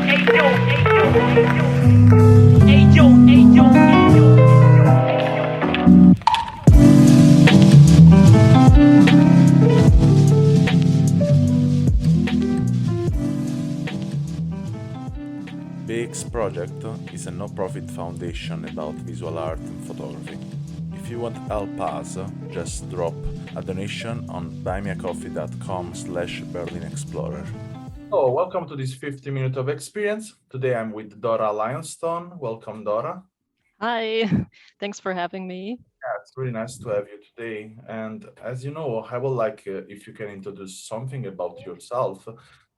BEEX project is a no-profit foundation about visual art and photography. If you want to help us, just drop a donation on buymeacoffee.com/BerlinExplorer. So, welcome to this 50 minutes of experience. Today I'm with Dora Lionstone. Welcome, Dora. Hi, thanks for having me. Yeah, it's really nice to have you today. And as you know, I would like if you can introduce something about yourself,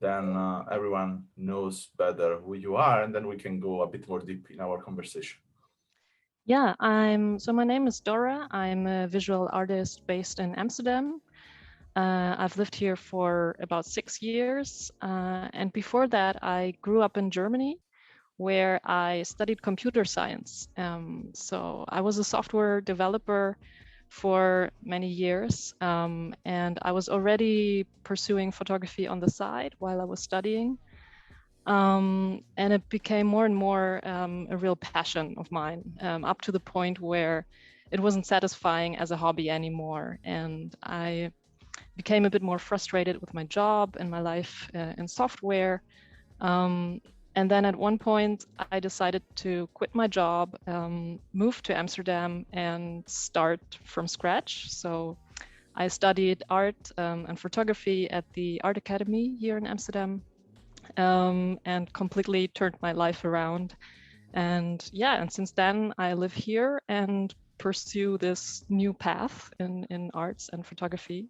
then everyone knows better who you are, and then we can go a bit more deep in our conversation. Yeah, my name is Dora. I'm a visual artist based in Amsterdam. I've lived here for about 6 years. And before that, I grew up in Germany, where I studied computer science. So I was a software developer for many years. And I was already pursuing photography on the side while I was studying. And it became more and more a real passion of mine, up to the point where it wasn't satisfying as a hobby anymore. And I became a bit more frustrated with my job and my life in software. And then at one point, I decided to quit my job, move to Amsterdam, and start from scratch. So I studied art and photography at the Art Academy here in Amsterdam. And completely turned my life around. And since then I live here and pursue this new path in arts and photography.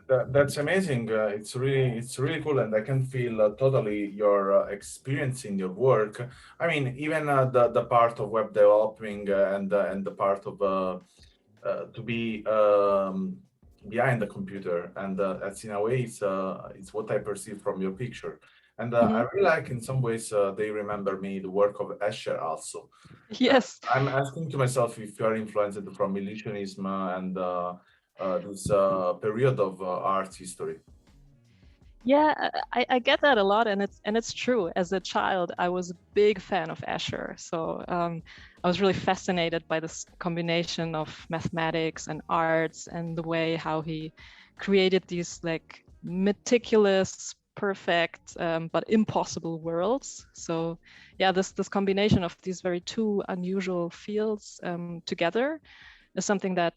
That's amazing. It's really cool, and I can feel totally your experience in your work. I mean, even the part of web developing and the part of to be behind the computer, and that's in a way it's what I perceive from your picture. And I really like in some ways they remember me the work of Escher also. Yes. I'm asking to myself if you are influenced from illusionism and this period of art history. Yeah, I get that a lot, and it's true. As a child, I was a big fan of Escher, so I was really fascinated by this combination of mathematics and arts and the way how he created these like meticulous, perfect, but impossible worlds. So yeah, this combination of these very two unusual fields together is something that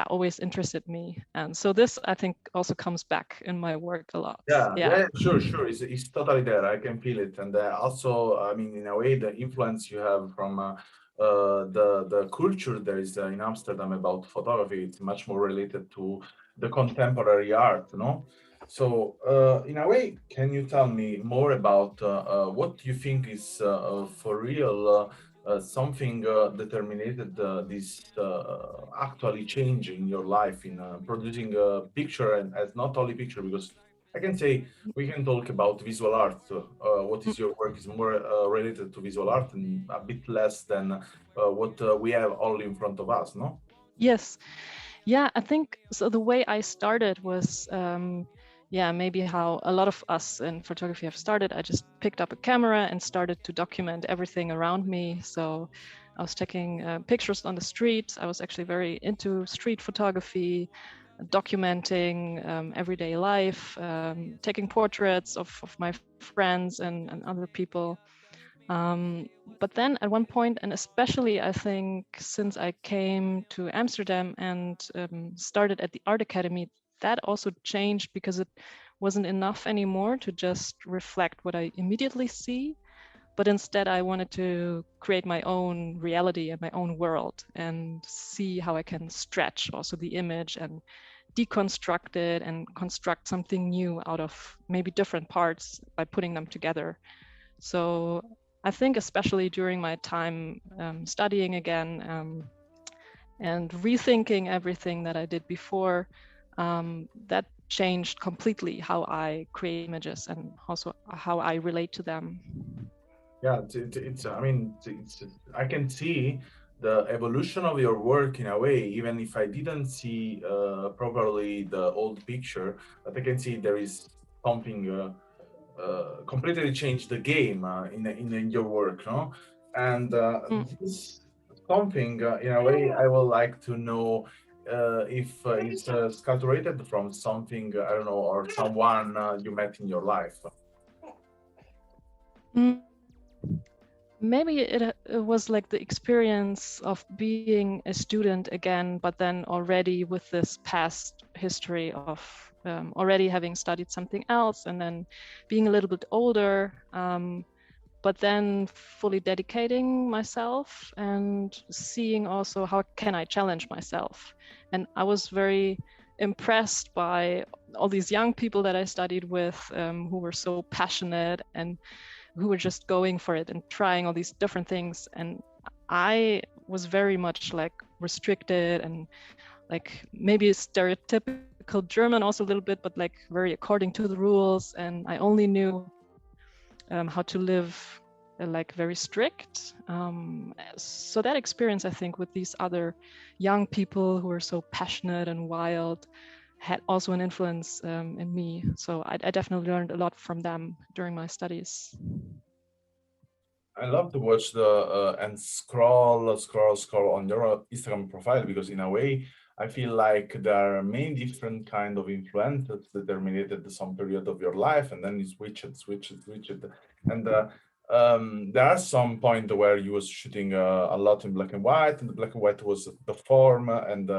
always interested me, and so this I think also comes back in my work a lot. Yeah, sure. It's totally there. I can feel it, and also, I mean, in a way, the influence you have from the culture there is in Amsterdam about photography. It's much more related to the contemporary art, no? So, in a way, can you tell me more about what you think is for real? Something determined this actually change in your life in producing a picture, and as not only picture, because I can say we can talk about visual art. What is your work is more related to visual art and a bit less than what we have all in front of us, no? Yes. Yeah, I think so. The way I started was maybe how a lot of us in photography have started. I just picked up a camera and started to document everything around me. So I was taking pictures on the street. I was actually very into street photography, documenting everyday life, taking portraits of my friends and other people. But then at one point, and especially I think since I came to Amsterdam and started at the Art Academy, that also changed because it wasn't enough anymore to just reflect what I immediately see, but instead I wanted to create my own reality and my own world and see how I can stretch also the image and deconstruct it and construct something new out of maybe different parts by putting them together. So I think especially during my time studying again and rethinking everything that I did before, that changed completely how I create images and also how I relate to them. Yeah, I can see the evolution of your work in a way, even if I didn't see properly the old picture, but I can see there is something completely changed the game in your work, no? And this something in a way I would like to know if it's sculpted from something I don't know or someone you met in your life. Mm. Maybe it was like the experience of being a student again, but then already with this past history of already having studied something else and then being a little bit older, but then fully dedicating myself and seeing also how can I challenge myself. And I was very impressed by all these young people that I studied with who were so passionate and who were just going for it and trying all these different things. And I was very much like restricted and like maybe stereotypical German also a little bit, but like very according to the rules. And I only knew how to live like very strict. So that experience, I think, with these other young people who are so passionate and wild had also an influence in me. So I definitely learned a lot from them during my studies. I love to watch the and scroll on your Instagram profile because in a way I feel like there are many different kind of influences that terminated some period of your life and then you switch it, and there are some point where you was shooting a lot in black and white, and the black and white was the form and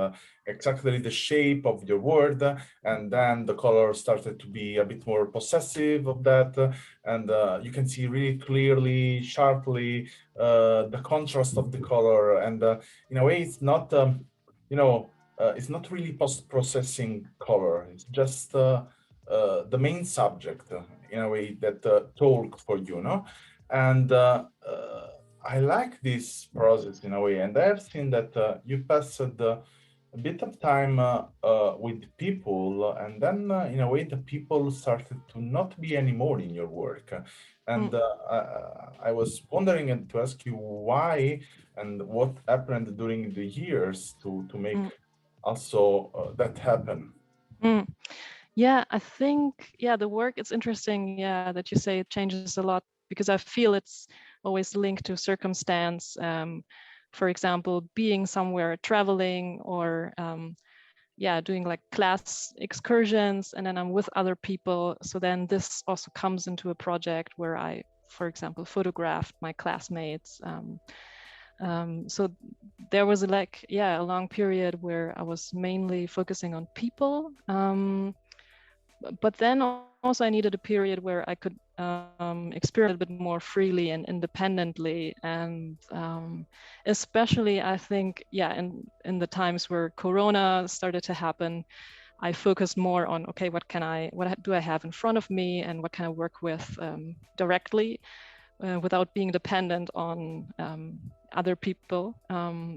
exactly the shape of your word, and then the color started to be a bit more possessive of that, and you can see really clearly, sharply the contrast of the color. And in a way, it's not, you know, it's not really post-processing color. It's just the main subject in a way that talk for you, no? And I like this process in a way, and I've seen that you passed a bit of time with people, and then in a way the people started to not be anymore in your work. And I was wondering and to ask you why and what happened during the years to make Mm. also that happen. Mm. Yeah, I think, yeah, the work, it's interesting, yeah, that you say it changes a lot because I feel it's always linked to circumstance. For example, being somewhere traveling or yeah, doing like class excursions, and then I'm with other people. So then this also comes into a project where I, for example, photographed my classmates. So there was like, yeah, a long period where I was mainly focusing on people. But then also I needed a period where I could experiment a little bit more freely and independently. And especially I think, yeah, in the times where Corona started to happen, I focused more on, okay, what do I have in front of me and what can I work with directly without being dependent on other people,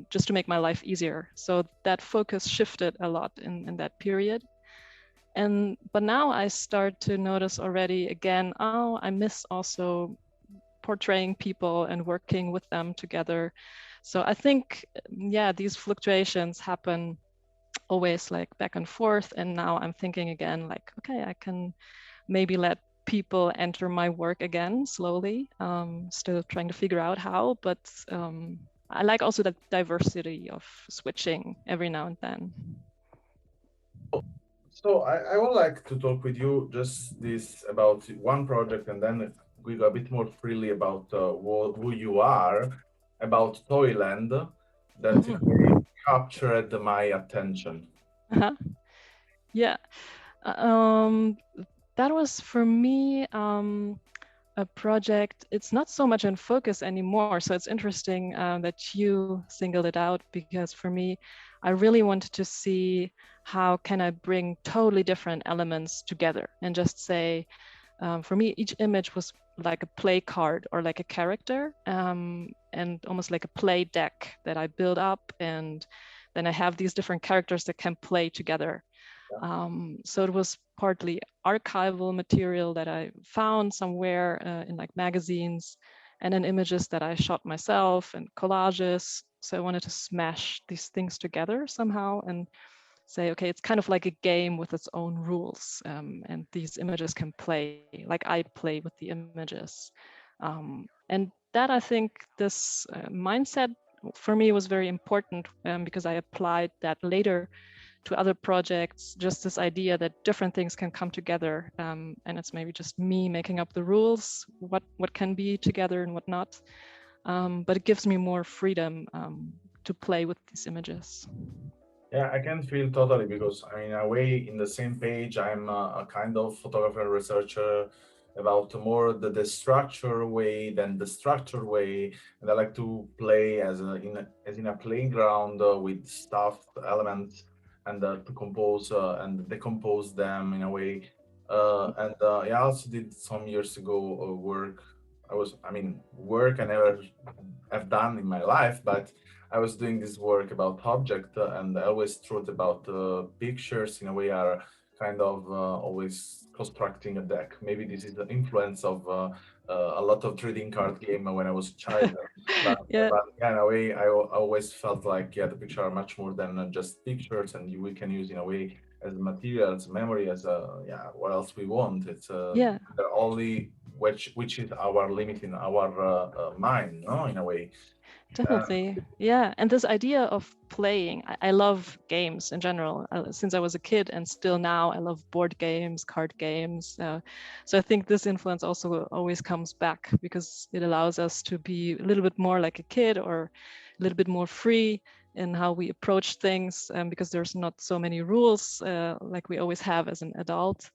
just to make my life easier. So that focus shifted a lot in that period. But now I start to notice already again, oh, I miss also portraying people and working with them together. So I think, yeah, these fluctuations happen always like back and forth. And now I'm thinking again, like, okay, I can maybe let people enter my work again slowly. Still trying to figure out how, but I like also the diversity of switching every now and then. So I would like to talk with you just this about one project, and then we go a bit more freely about who you are, about Toyland, that in a way captured my attention. Uh-huh. Yeah. Um, that was for me a project. It's not so much in focus anymore. So it's interesting that you singled it out, because for me, I really wanted to see how can I bring totally different elements together and just say, for me, each image was like a play card or like a character, and almost like a play deck that I build up, and then I have these different characters that can play together. So it was partly archival material that I found somewhere in like magazines, and then images that I shot myself and collages. So I wanted to smash these things together somehow and say, okay, it's kind of like a game with its own rules, and these images can play like I play with the images. And that, I think, this mindset for me was very important, because I applied that later to other projects, just this idea that different things can come together, and it's maybe just me making up the rules, what can be together and what not, but it gives me more freedom to play with these images. Yeah, I can feel totally because in a way, in the same page, I'm a kind of photographer researcher about more the structure way than the structure way, and I like to play as in a playground with stuffed elements and to compose and decompose them in a way. I also did some years ago work. I mean, work I never have done in my life, but I was doing this work about object, and I always thought about pictures in a way are kind of always constructing a deck. Maybe this is the influence of a lot of trading card game when I was a child. Yeah, But yeah, in a way, always felt like yeah, the picture are much more than just pictures, and we can use in a way as material, as memory, as yeah, what else we want. It's yeah. the only which is our limit in our mind, no, in a way. Uh, Definitely. Yeah. And this idea of playing, I love games in general, since I was a kid, and still now I love board games, card games. So I think this influence also always comes back because it allows us to be a little bit more like a kid, or a little bit more free in how we approach things, because there's not so many rules like we always have as an adult.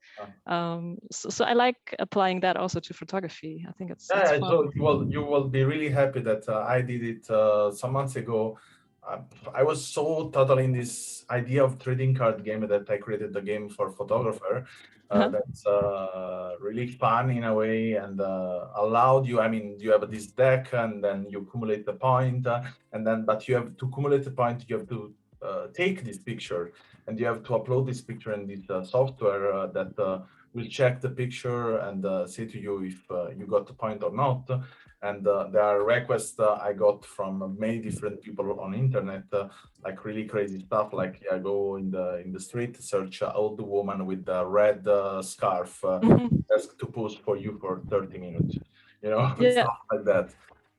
So I like applying that also to photography. I think it's Yeah, fun. so you will be really happy that I did it some months ago. Uh, I was so totally in this idea of trading card game that I created the game for photographer. Uh-huh. That's really fun in a way and allowed you. I mean, you have this deck and then you accumulate the point, and then but you have to accumulate the point. You have to take this picture and you have to upload this picture in this software that. Will check the picture and say to you if you got the point or not. And there are requests I got from many different people on internet, like really crazy stuff. Like I go in the street, search old woman with the red scarf, Mhm. ask to pose for you for 30 minutes, you know, Yeah. stuff like that.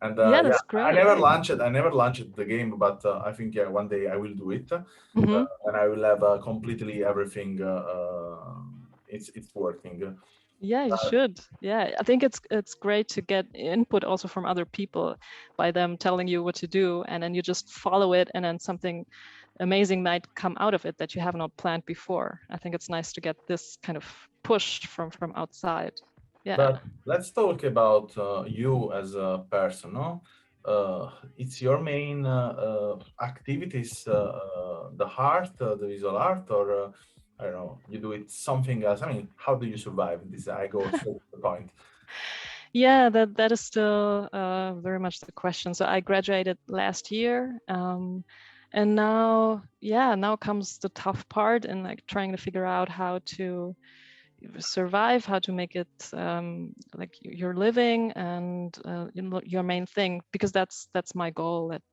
And Yeah, yeah, that's great. I never launched the game, but I think yeah, one day I will do it, Hmm. and I will have completely everything. It's working. Yeah, you should. Yeah, I think it's great to get input also from other people by them telling you what to do, and then you just follow it, and then something amazing might come out of it that you have not planned before. I think it's nice to get this kind of push from outside. Yeah. But let's talk about you as a person. No? It's your main activities, the art, the visual art, or I don't know, you do it something else. I mean, how do you survive this? I go straight to the point. Yeah, that is still very much the question. So I graduated last year, and now, yeah, now comes the tough part, and like trying to figure out how to survive, how to make it like your living, and your main thing, because that's my goal. That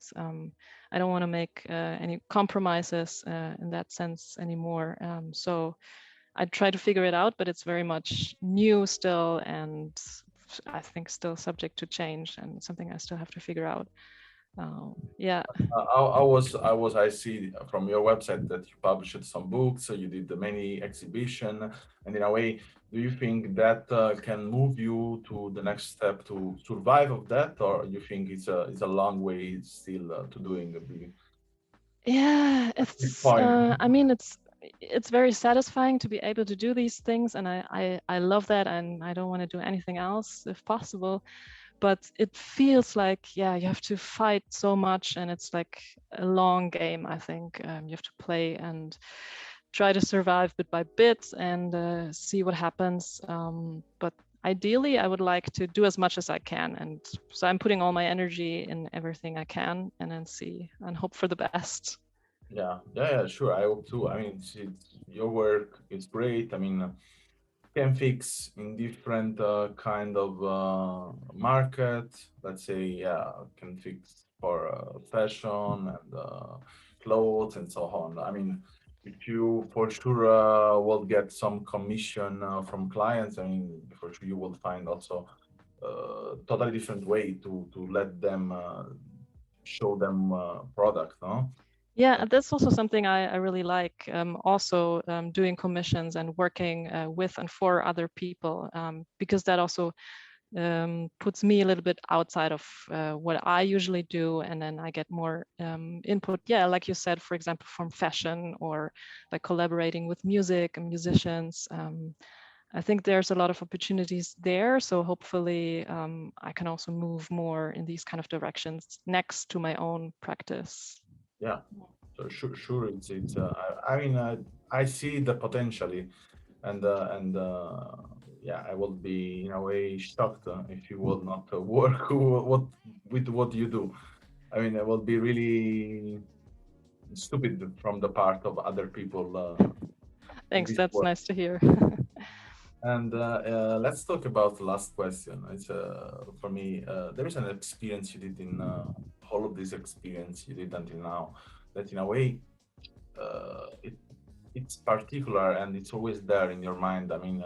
I don't want to make any compromises in that sense anymore. So I try to figure it out, but it's very much new still, and I think still subject to change, and something I still have to figure out. Yeah. I see from your website that you published some books, you did the many exhibition, and in a way, do you think that can move you to the next step to survive of that, or you think it's a long way still to doing a Yeah, big it's point? I mean, it's very satisfying to be able to do these things, and I love that, and I don't want to do anything else if possible. But it feels like, yeah, you have to fight so much, and it's like a long game. I think you have to play and try to survive bit by bit, and see what happens. But ideally, I would like to do as much as I can, and so I'm putting all my energy in everything I can, and then see and hope for the best. Yeah, sure. I hope too. I mean, your work is great. I mean, can fix in different kind of market. Let's say, yeah, can fix for fashion and clothes and so on. I mean, if you for sure will get some commission from clients, I mean, for sure you will find also totally different way to let them show them product, no? Yeah, that's also something I really like. Also, doing commissions and working with and for other people, because that also puts me a little bit outside of what I usually do, and then I get more input. Yeah, like you said, for example, from fashion or by collaborating with music and musicians. I think there's a lot of opportunities there. So hopefully, I can also move more in these kind of directions next to my own practice. Yeah, so sure, it's. I mean, I see the potentially, and yeah, I will be in a way shocked if you will not work what with what you do. I mean, it will be really stupid from the part of other people in Thanks, this that's work. nice to hear. And let's talk about the last question. It's for me, there is an experience you did in all of this experience you did until now that in a way it's particular and it's always there in your mind. I mean,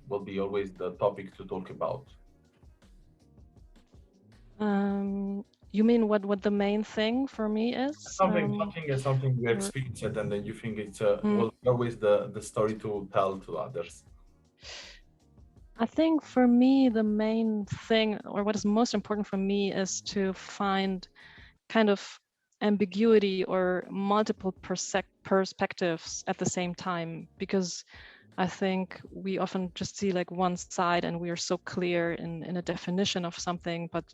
will be always the topic to talk about. You mean what the main thing for me is? Something you Or, experienced and then you think it's mm, will be always the story to tell to others. I think for me, the main thing, or what is most important for me, is to find kind of ambiguity or multiple perspectives at the same time, because I think we often just see like one side and we are so clear in a definition of something. But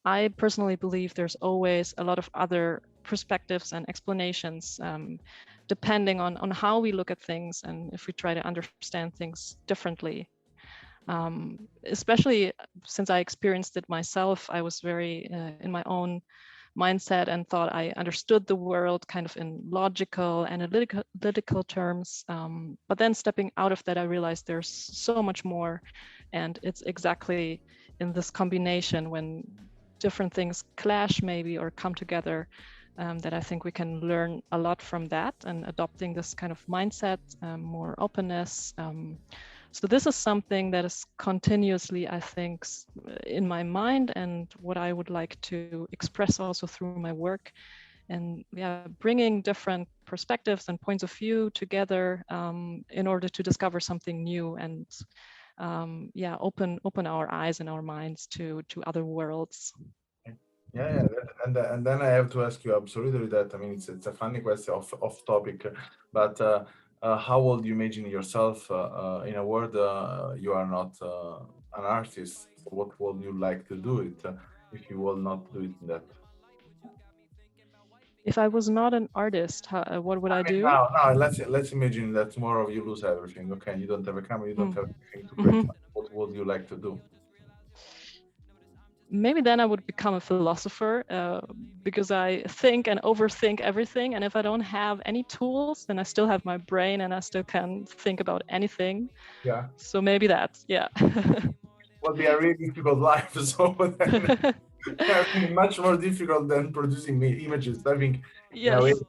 I personally believe there's always a lot of other perspectives and explanations, depending on how we look at things and if we try to understand things differently. Especially since I experienced it myself, I was very in my own mindset and thought I understood the world kind of in logical, analytical terms. But then stepping out of that, I realized there's so much more. And it's exactly in this combination when different things clash, maybe, or come together, that I think we can learn a lot from that and adopting this kind of mindset, more openness. So this is something that is continuously, I think, in my mind and what I would like to express also through my work. And yeah, bringing different perspectives and points of view together in order to discover something new and yeah, open our eyes and our minds to other worlds. Yeah, and then I have to ask you absolutely that. I mean, it's a funny question off topic, but how would you imagine yourself in a world you are not an artist? What would you like to do it if you will not do it in that? If I was not an artist, what would I do? Now let's imagine that tomorrow you lose everything. Okay, you don't have a camera, you don't Mm. have anything to create. Mhm. What would you like to do? Maybe then I would become a philosopher, because I think and overthink everything. And if I don't have any tools, then I still have my brain and I still can think about anything. Yeah, So maybe that, yeah. will be a really difficult life. So then I think much more difficult than producing images. I think in a way, Yes,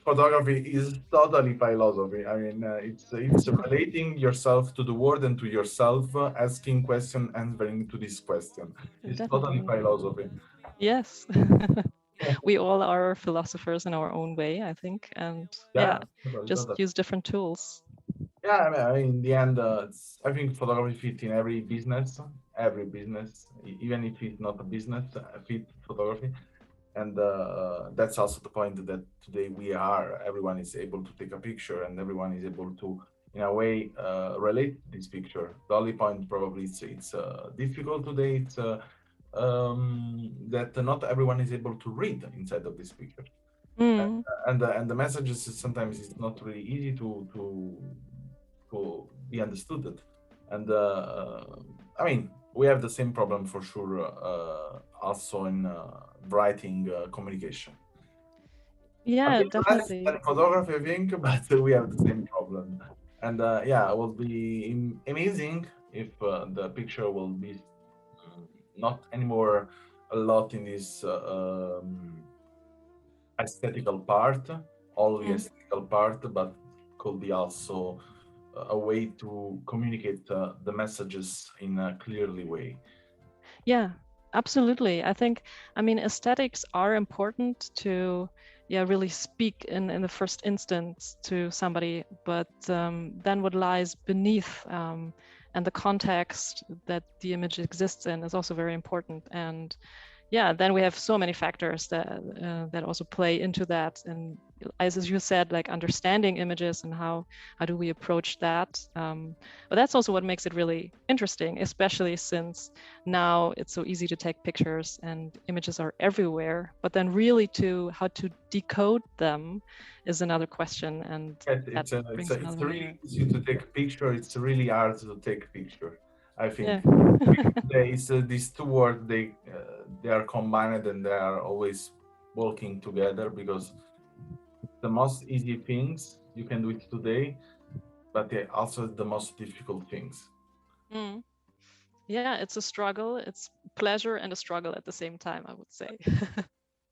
photography is totally philosophy. I mean, it's relating yourself to the world and to yourself, asking question, answering to this question. It's totally definitely. philosophy. Yes. We all are philosophers in our own way, I think. And yeah, Yeah, totally, just totally. use different tools. Yeah, I mean, in the end, I think photography fit in every business, even if it's not a business, fit photography. And that's also the point that today everyone is able to take a picture and everyone is able to in a way relate this picture. The only point probably it's difficult today, it's that not everyone is able to read inside of this picture, Mm. and the messages sometimes it's not really easy to be understood. And I mean, we have the same problem for sure, also in writing communication. A Yeah, bit less definitely. than photography, I think, but we have the same problem. And yeah, it will be amazing if the picture will be not anymore a lot in this aesthetical part, all the Mm. aesthetical technical part, but could be also a way to communicate the messages in a clearly way. Yeah, absolutely. I mean, aesthetics are important to, really speak in the first instance to somebody, but then what lies beneath and the context that the image exists in is also very important. And then we have so many factors that also play into that. And as you said, like understanding images and how do we approach that. But that's also what makes it really interesting, especially since now it's so easy to take pictures and images are everywhere. But then really how to decode them is another question. And Yes, it's really easy to take a picture. It's really hard to take a picture, I think. These two words they are combined and they are always working together, because the most easy things you can do it today, but they also the most difficult things. Yeah, it's a struggle. It's pleasure and a struggle at the same time, I would say.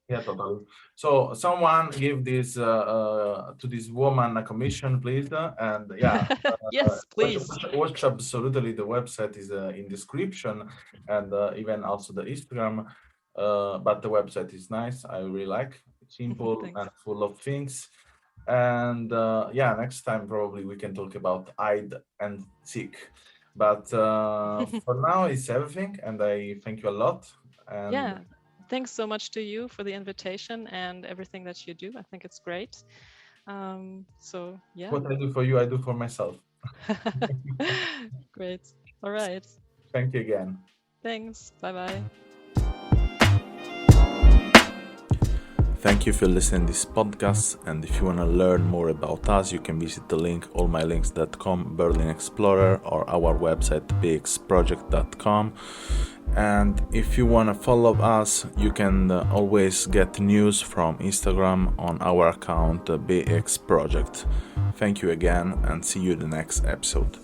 Yeah, totally. So someone give this to this woman a commission, please, and yeah. Yes, please. Watch absolutely. The website is in description, and even also the Instagram. But the website is nice. I really like. It's simple and full of things. And next time probably we can talk about hide and seek. But for now, it's everything, and I thank you a lot. And thanks so much to you for the invitation and everything that you do. I think it's great. What I do for you, I do for myself. Great. All right. Thank you again. Thanks. Bye-bye. Thank you for listening to this podcast, and if you want to learn more about us, you can visit the link allmylinks.com, Berlin Explorer, or our website bexproject.com. And if you want to follow us, you can always get news from Instagram on our account BEEX Project. Thank you again, and see you in the next episode.